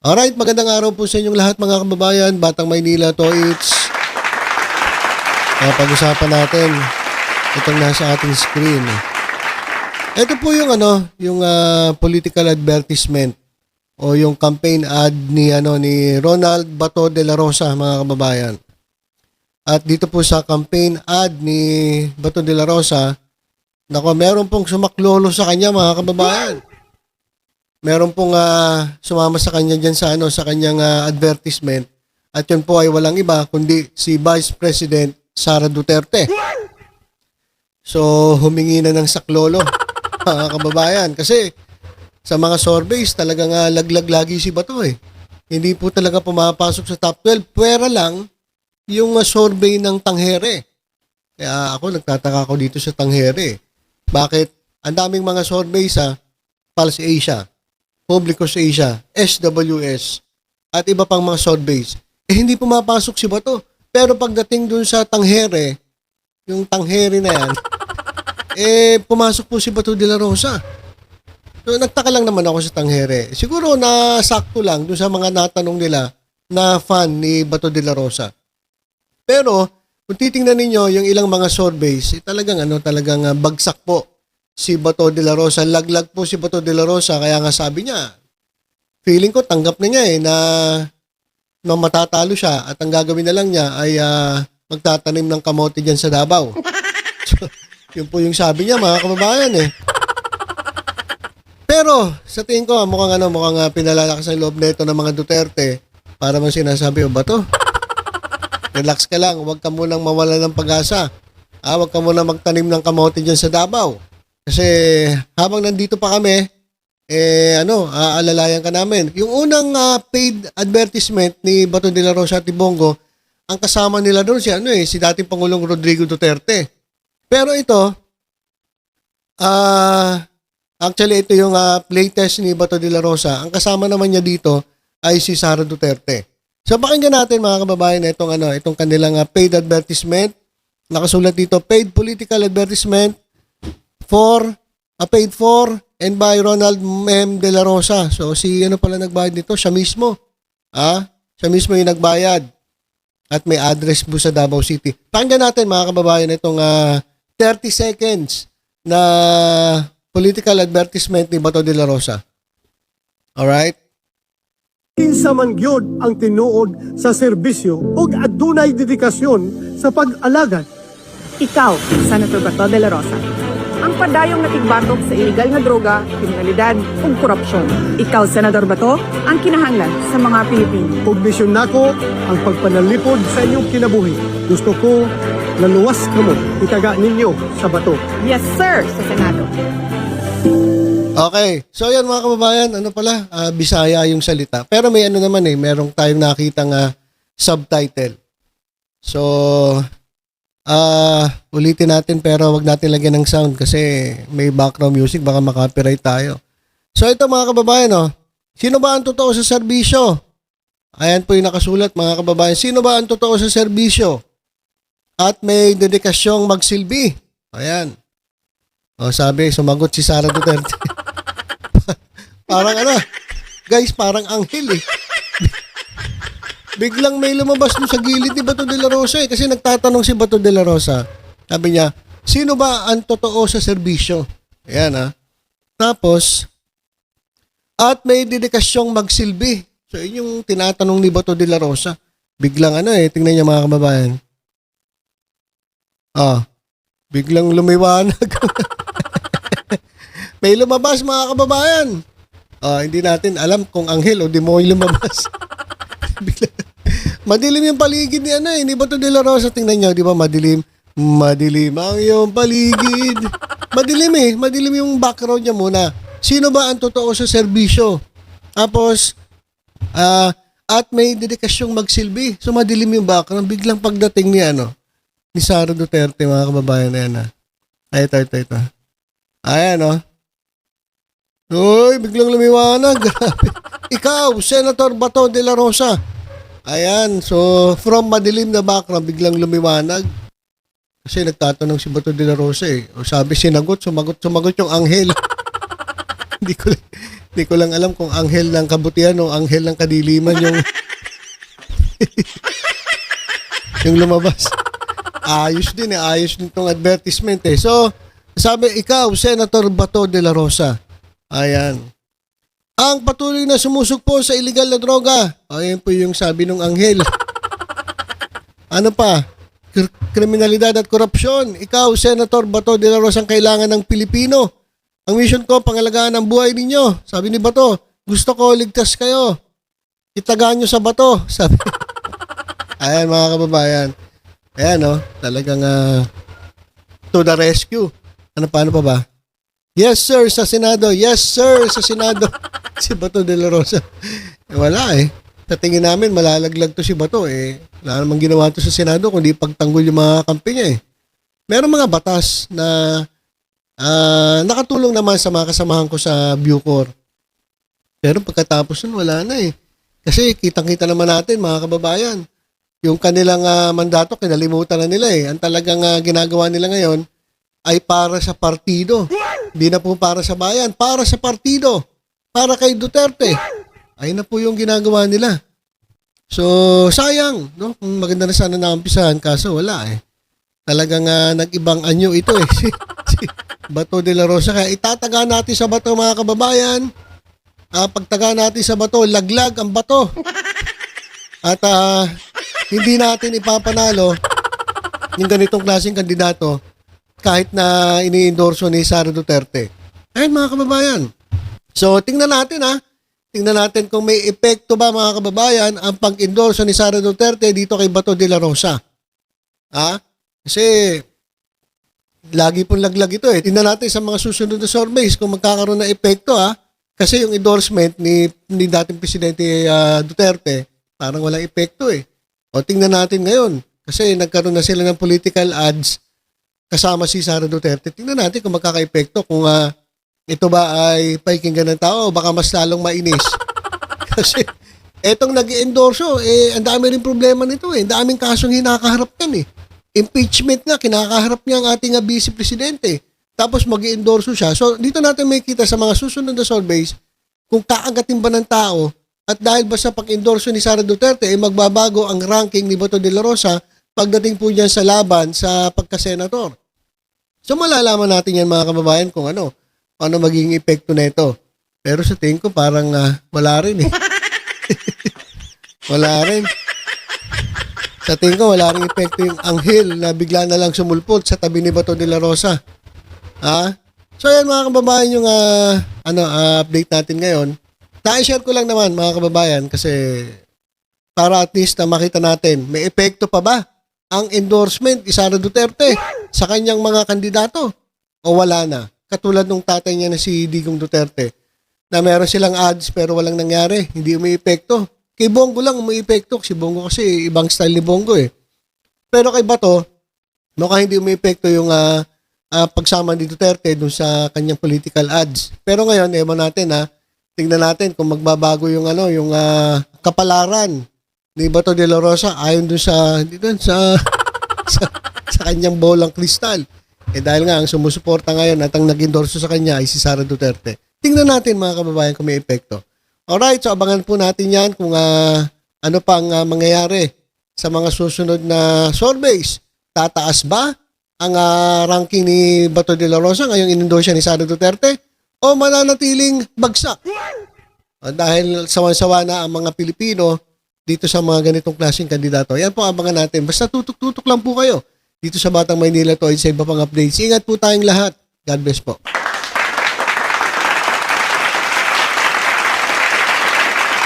Alright, magandang araw po sa inyong lahat mga kababayan. Batang Maynila to it's. Pag-usapan natin itong nasa ating screen. Ito po yung political advertisement o yung campaign ad ni Ronald Bato de la Rosa mga kababayan. At dito po sa campaign ad ni Bato de la Rosa, meron pong sumaklolo sa kanya mga kababayan. Meron pong sumama sa kanya dyan sa kanyang advertisement. At yun po ay walang iba kundi si Vice President Sara Duterte. So humingi na ng saklolo mga kababayan. Kasi sa mga surveys talagang laglag lagi si Bato eh. Hindi po talaga pumapasok sa top 12. Pwera lang yung survey ng Tanghere. Kaya ako nagtataka ako dito sa Tanghere. Bakit? Ang daming mga surveys Pulse Asia, Publicos Asia, SWS, at iba pang mga surveys. Hindi pumapasok si Bato. Pero pagdating dun sa Tanghere, yung Tanghere na yan, pumasok po si Bato de la Rosa. So, nagtaka lang naman ako sa Tanghere. Siguro nasakto lang dun sa mga natanong nila na fan ni Bato de la Rosa. Pero, kung titingnan ninyo yung ilang mga surveys, talagang bagsak po si Bato de la Rosa. Laglag po si Bato de la Rosa. Kaya nga sabi niya, feeling ko tanggap na niya na matatalo siya at ang gagawin na lang niya ay magtatanim ng kamote dyan sa Davao. So, yun po yung sabi niya mga kababayan Pero sa tingin ko mukhang pinalalakas ang loob nito ng mga Duterte para man sinasabi, Bato, relax ka lang, huwag ka munang mawala ng pag-asa. Huwag ka munang magtanim ng kamote dyan sa Davao. Kasi habang nandito pa kami, aalalayan ka namin. Yung unang paid advertisement ni Bato de la Rosa at Bongo, ang kasama nila doon si dating Pangulong Rodrigo Duterte. Pero ito, actually ito yung playtest ni Bato de la Rosa. Ang kasama naman niya dito ay si Sara Duterte. So pakinggan natin mga kababayan itong kanilang paid advertisement. Nakasulat dito, paid political advertisement paid for and by Ronald M. de la Rosa. So si pala nagbayad nito? Siya mismo. Siya mismo yung nagbayad. At may address po sa Davao City. Pakinggan natin mga kababayan itong 30 seconds na political advertisement ni Bato de la Rosa. Alright? Kinsa man gyud ang tinuod sa serbisyo ug adunay dedikasyon sa pag-alagad. Ikaw, Senator Bato de la Rosa, ang padayong natigbatok sa iligal nga droga, kriminalidad ug korupsyon. Ikaw, Senador Bato, ang kinahanglan sa mga Pilipino. Ug misyon nako ang pagpanalipod sa inyong kinabuhi. Gusto ko laluwas kamo itaga ninyo sa bato. Yes, sir, sa Senado. Okay. So yan mga kababayan, Bisaya yung salita. Pero may merong tayong nakitang subtitle. So, ulitin natin pero wag natin lagyan ng sound kasi may background music, baka makapiright tayo. So ito mga kababayan, sino ba ang totoo sa serbisyo? Ayan po yung nakasulat mga kababayan. Sino ba ang totoo sa serbisyo? At may dedikasyong magsilbi. Ayan. Sabi, sumagot si Sara Duterte. Parang guys, parang anghel Biglang may lumabas doon sa gilid ni Bato de la Rosa kasi nagtatanong si Bato de la Rosa. Sabi niya, sino ba ang totoo sa serbisyo? Ayan Tapos, at may dedikasyong magsilbi. So, yun yung tinatanong ni Bato de la Rosa. Biglang tingnan niya mga kababayan. Biglang lumiwanag. May lumabas mga kababayan. Hindi natin alam kung anghel o demonyo lumabas. Madilim yung paligid ni Bato de la Rosa. Tingnan niyo, di ba madilim? Madilim ang iyong paligid. Madilim Madilim yung background niya muna. Sino ba ang totoo sa serbisyo? Tapos, at may dedikasyong magsilbi. So madilim yung background. Biglang pagdating ni Sara Duterte, mga kababayan na yan Ito. Ayan Uy, biglang lumiwanag. Ikaw, Senator Bato de la Rosa. Ayan, so from madilim na background, biglang lumiwanag. Kasi nagtatanong si Bato de la Rosa O sabi, sumagot yung anghel. Hindi ko lang alam kung anghel ng kabutihan o anghel ng kadiliman yung yung lumabas. Ayos din ayos din tong advertisement eh. So, sabi ikaw, Senator Bato de la Rosa. Ayan. Ang patuloy na sumusugpo sa illegal na droga. Ayan po yung sabi ng anghel. Ano pa? Kriminalidad at korupsyon. Ikaw, Senator Bato de la Rosa, ang kailangan ng Pilipino. Ang mission ko, pangalagaan ang buhay ninyo. Sabi ni Bato, gusto ko ligtas kayo. Itagaan nyo sa bato. Sabi. Ayan mga kababayan. Ayan talagang to the rescue. Ano pa ba? Yes sir sa Senado. Yes sir sa Senado. Si Bato de la Rosa. Wala Sa tingin namin malalaglag to si Bato wala namang ginawa to sa Senado kundi pagtanggol yung mga kampi niya Meron mga batas na nakatulong naman sa mga kasamahan ko sa Bucor. Pero pagkatapos nun wala na Kasi kitang-kita naman natin mga kababayan. Yung kanilang mandato kinalimutan na nila Ang talagang ginagawa nila ngayon ay para sa partido. Hindi na po para sa bayan, para sa partido. Para kay Duterte. Ayun na po yung ginagawa nila. So, sayang, Kung maganda na sana naumpisahan, kaso wala Talagang nag-ibang anyo ito si Bato de la Rosa. Kaya itataga natin sa bato mga kababayan. Pagtaga natin sa bato, laglag ang bato. At hindi natin ipapanalo yung ganitong klaseng kandidato kahit na ini-endorso ni Sara Duterte. Ayun mga kababayan. So, tingnan natin Tingnan natin kung may epekto ba mga kababayan ang pag-endorso ni Sara Duterte dito kay Bato de la Rosa. Kasi lagi pong laglag ito Tingnan natin sa mga susunod na surveys kung magkakaroon ng epekto Kasi yung endorsement ni dating Presidente Duterte parang walang epekto O tingnan natin ngayon kasi nagkaroon na sila ng political ads kasama si Sara Duterte. Tingnan natin kung magkaka-epekto kung ito ba ay pakinggan ng tao o baka mas lalong mainis. Kasi etong nag-endorso, ang dami rin problema nito Ang daming kasong hinakaharap yan Impeachment nga, kinakaharap niya ang ating Vice Presidente. Tapos mag-endorso siya. So dito natin may kita sa mga susunod na surveys kung kaagatin ba ng tao at dahil ba sa pag-endorso ni Sara Duterte magbabago ang ranking ni Bato de la Rosa pagdating po niyan sa laban sa pagka-senator. So malalaman natin yan mga kababayan kung ano magiging epekto nito. Pero sa tingin ko parang wala rin Wala rin. Sa tingin ko wala rin epekto yung anghel na bigla na lang sumulpot sa tabi ni Bato de la Rosa. So yan mga kababayan yung update natin ngayon. Na-share ko lang naman mga kababayan kasi para at least na makita natin may epekto pa ba ang endorsement ni Sara Duterte sa kanyang mga kandidato o wala na. Katulad nung tatay niya na si Digong Duterte na meron silang ads pero walang nangyari. Hindi umiepekto. Kay Bongo lang umiepekto. Si Bongo kasi ibang style ni Bongo Pero kay Bato, mukhang hindi umiepekto yung pagsama ni Duterte dun sa kanyang political ads. Pero ngayon, ewan natin tingnan natin kung magbabago yung yung kapalaran ni Bato de la Rosa ayon dun sa sa kanyang bolang kristal. Dahil nga ang sumusuporta ngayon at ang nag-endorso sa kanya ay si Sara Duterte. Tingnan natin mga kababayan kung may epekto. Alright, so abangan po natin yan kung ano pang mangyayari sa mga susunod na surveys. Tataas ba ang ranking ni Bato de la Rosa ngayong inendorso ni Sara Duterte o mananatiling bagsak? Dahil sawan-sawa na ang mga Pilipino dito sa mga ganitong klaseng kandidato. Yan po abangan natin. Basta tutok-tutok lang po kayo dito sa Batang Maynila to sa iba pang updates. Ingat po tayong lahat. God bless po.